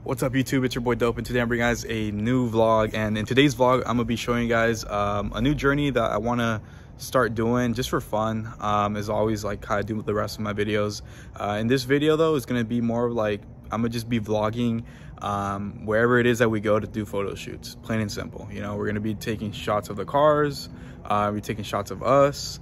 What's up YouTube, it's your boy Dope, and today I'm bringing you guys a new vlog. And in today's vlog I'm gonna be showing you guys a new journey that I want to start doing just for fun, as always, like how I do with the rest of my videos. In this video though, it's gonna be more like I'm gonna just be vlogging wherever it is that we go to do photo shoots, plain and simple. You know, we're gonna be taking shots of the cars, we're taking shots of us,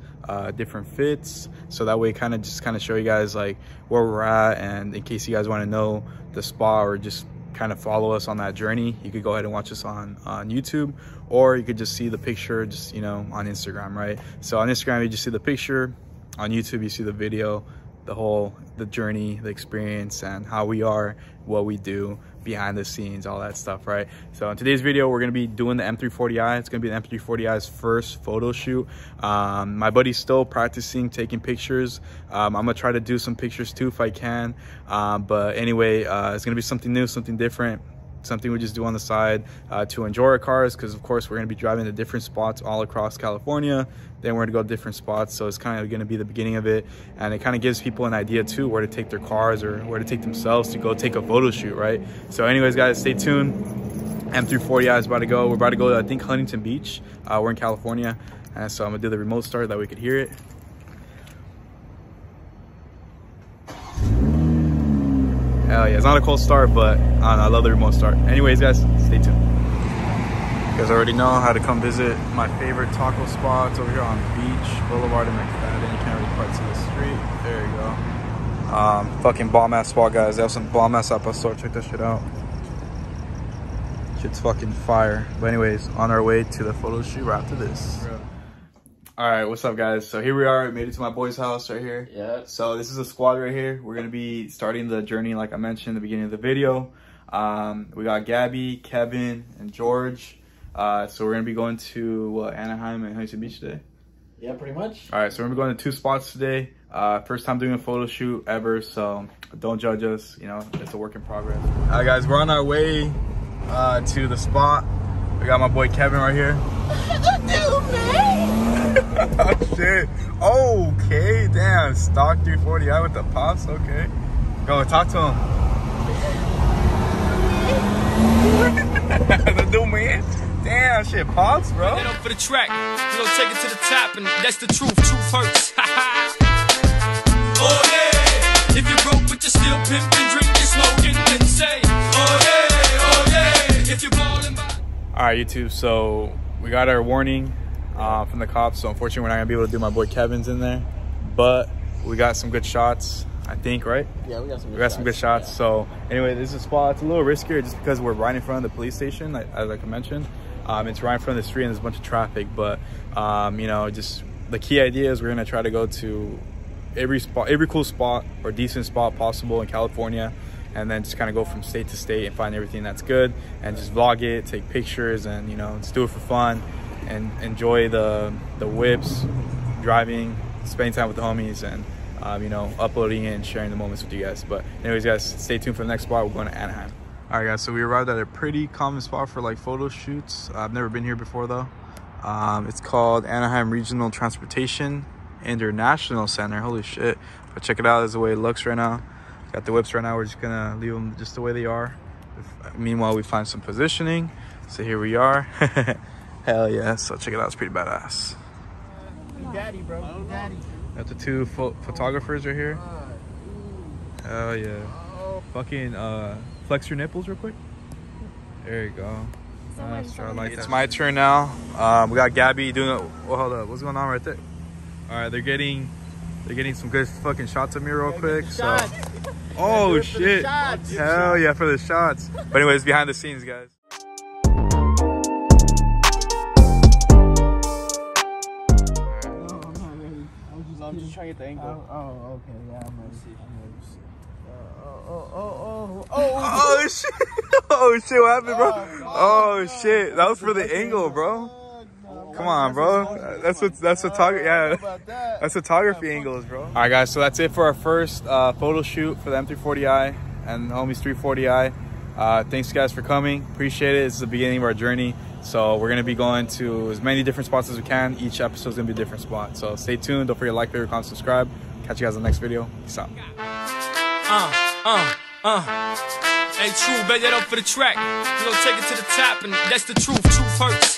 different fits, so that way kind of show you guys like where we're at. And in case you guys want to know the spot or just kind of follow us on that journey, you could go ahead and watch us on YouTube, or you could just see the picture just, you know, on Instagram, right? So on Instagram you just see the picture, on YouTube you see the video, the journey, the experience, and how we are, what we do behind the scenes, all that stuff, right? So in today's video we're going to be doing the M340i. It's going to be the M340i's first photo shoot. My buddy's still practicing taking pictures. I'm gonna try to do some pictures too if I can, but anyway, it's going to be something new, something different, something we just do on the side to enjoy our cars, because of course we're going to be driving to different spots all across California. Then we're going to go to different spots, so it's kind of going to be the beginning of it, and it kind of gives people an idea too where to take their cars or where to take themselves to go take a photo shoot, right? So anyways guys, stay tuned. M340i is about to go. We're about to go to, I think, Huntington Beach. We're in California, and so I'm gonna do the remote start that we could hear it. Hell yeah, it's not a cold start, but I love the remote start. Anyways guys, stay tuned. You guys already know how to come visit my favorite taco spots over here on Beach Boulevard in McFadden. You can't really quite see the street. There you go. Fucking bomb ass spot, guys. They have some bomb ass apple store. Check that shit out. Shit's fucking fire. But anyways, on our way to the photo shoot right after this. All right, what's up guys? So here we are, made it to my boy's house right here. Yeah. So this is a squad right here. We're gonna be starting the journey like I mentioned in the beginning of the video. We got Gabby, Kevin, and George. So we're gonna be going to Anaheim and Huntington Beach today. Yeah, pretty much. All right, so we're gonna be going to 2 spots today. First time doing a photo shoot ever, so don't judge us. You know, it's a work in progress. All right, guys, we're on our way to the spot. We got my boy Kevin right here. Oh shit. Okay, damn. Stock 340i with the pops. Okay. Go talk to him. The new man. Damn, shit pops, bro. Head up for the track. You know, take it to the top, and that's the truth. Truth hurts. Oh yeah. If you're broke but you're still pimping, drinking, smoking, then say, oh yeah, oh yeah. If you're balling by. All right, YouTube. So we got our warning from the cops. So unfortunately, we're not gonna be able to do my boy Kevin's in there, but we got some good shots, I think, right? Yeah, we got some good shots. Yeah. So anyway, this is a spot. It's a little riskier just because we're right in front of the police station, as I mentioned. It's right in front of the street and there's a bunch of traffic, but you know, just the key idea is we're gonna try to go to every cool spot or decent spot possible in California, and then just kind of go from state to state and find everything that's good and just vlog it, take pictures, and you know, just do it for fun and enjoy the whips, driving, spending time with the homies, and you know, uploading it and sharing the moments with you guys. But anyways guys, stay tuned for the next spot. We're going to Anaheim. All right guys, so we arrived at a pretty common spot for like photo shoots. I've never been here before though. It's called Anaheim Regional Transportation International Center. Holy shit. But check it out. This is the way it looks right now. Got the whips right now. We're just gonna leave them just the way they are. Meanwhile, we find some positioning. So here we are. Hell yeah. So check it out. It's pretty badass. Daddy, bro. Daddy. Got the 2 photographers right here. Hell yeah. Fucking flex your nipples real quick. There you go. Nice. It's my turn now. We got Gabby doing it. Well, hold up. What's going on right there? All right, they're getting some good fucking shots of me real quick. So, oh shit! Hell yeah for the shots. But anyways, behind the scenes, guys. I'm just trying to get the angle. Oh, okay. Yeah, I'm ready. Oh shit! Oh shit! What happened, bro? Oh shit! That was for the angle, bro. Come on, bro. That's photography. Yeah, that's photography angles, bro. All right, guys. So that's it for our first photo shoot for the M340i and the homies 340i. Thanks guys for coming. Appreciate it. This is the beginning of our journey. So we're gonna be going to as many different spots as we can. Each episode is gonna be a different spot. So stay tuned. Don't forget to like, favorite, comment, subscribe. Catch you guys in the next video. Peace out. Hey, true, bet that up for the track. We gonna take it to the top, and that's the truth. Truth hurts.